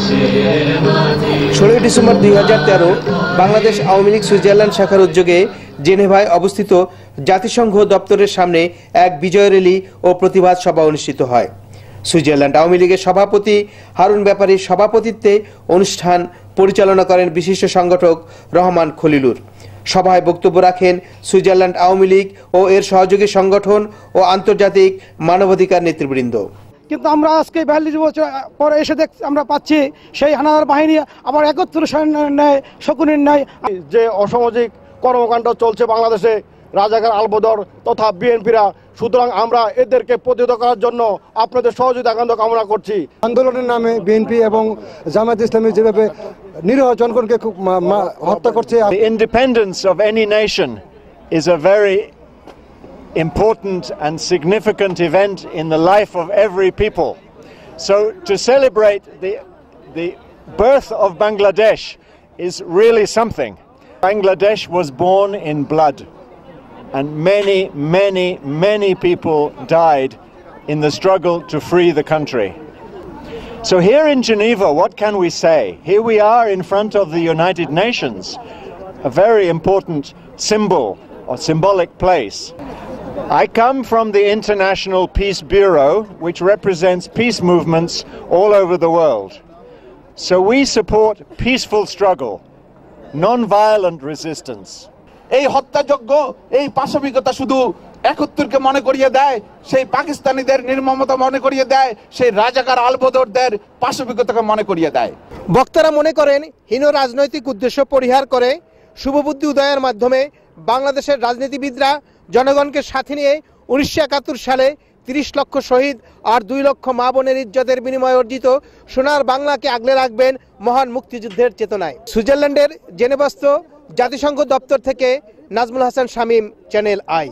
16 December 2013 Bangladesh Awami League Switzerland শাখার উদ্যোগে জেনেভায় অবস্থিত জাতিসংঘ দপ্তরের সামনে এক বিজয় র্যালি ও প্রতিবাদ সভা অনুষ্ঠিত হয়। সুইজারল্যান্ড আওয়ামী লীগের সভাপতি হারুন ব্যাপারীর সভাপতিত্বে অনুষ্ঠান পরিচালনা করেন বিশিষ্ট সংগঠক রহমান খলিলুর। সভায় বক্তব্য রাখেন সুইজারল্যান্ড আওয়ামী লীগ ও এর সহযোগী সংগঠন ও আন্তর্জাতিক মানবাধিকার নেতৃবৃন্দ। কিন্তু আমরা আজকে 42 বছর পরে এসে আমরা পাচ্ছি সেই হানাদার বাহিনী আবার 71 সৈন্যের ন্যায় শকুনের ন্যায় যে অসামাজিক কর্মকাণ্ড চলছে বাংলাদেশে, রাজাকার আলবদর তথা বিএনপিরা, সুতরাং আমরা এদেরকে প্রতিহত করার জন্য আপনাদের সহযোগিতা কামনা করছি। আন্দোলনের নামে বিএনপি এবং জামায়াত ইসলামী যেভাবে নিরীহ জনগণকে হত্যা করছে। The independence of any nation is a very important and significant event in the life of every people. So to celebrate the birth of Bangladesh is really something. Bangladesh was born in blood, and many people died in the struggle to free the country. So here in Geneva, what can we say? Here we are in front of the United Nations, a very important symbol or symbolic place. I come from the International Peace Bureau, which represents peace movements all over the world. So we support peaceful struggle, non-violent resistance. এই হত্যাযজ্ঞ, এই পাশবিকতা শুধু 71কে মনে করিয়ে দেয়, সেই পাকিস্তানিদের নির্মমতা মনে করিয়ে দেয়, সেই রাজাকার আলবদরদের পাশবিকতাকে মনে করিয়ে দেয়। বক্তারা মনে করেন হীন রাজনৈতিক উদ্দেশ্য পরিহার করে শুভবুদ্ধি উদয়ের মাধ্যমে বাংলাদেশের রাজনীতিবিদরা জনগণকে সাথে নিয়ে 1971 সালে 30 লক্ষ শহীদ আর 2 লক্ষ মা বোনের ইজ্জতের বিনিময়ে অর্জিত সোনার বাংলাকে আগলে রাখবেন মহান মুক্তিযুদ্ধের চেতনায়। সুইজারল্যান্ডের জেনেভাস্থ জাতিসংঘ দপ্তর থেকে নাজমুল হাসান শামীম, চ্যানেল আই।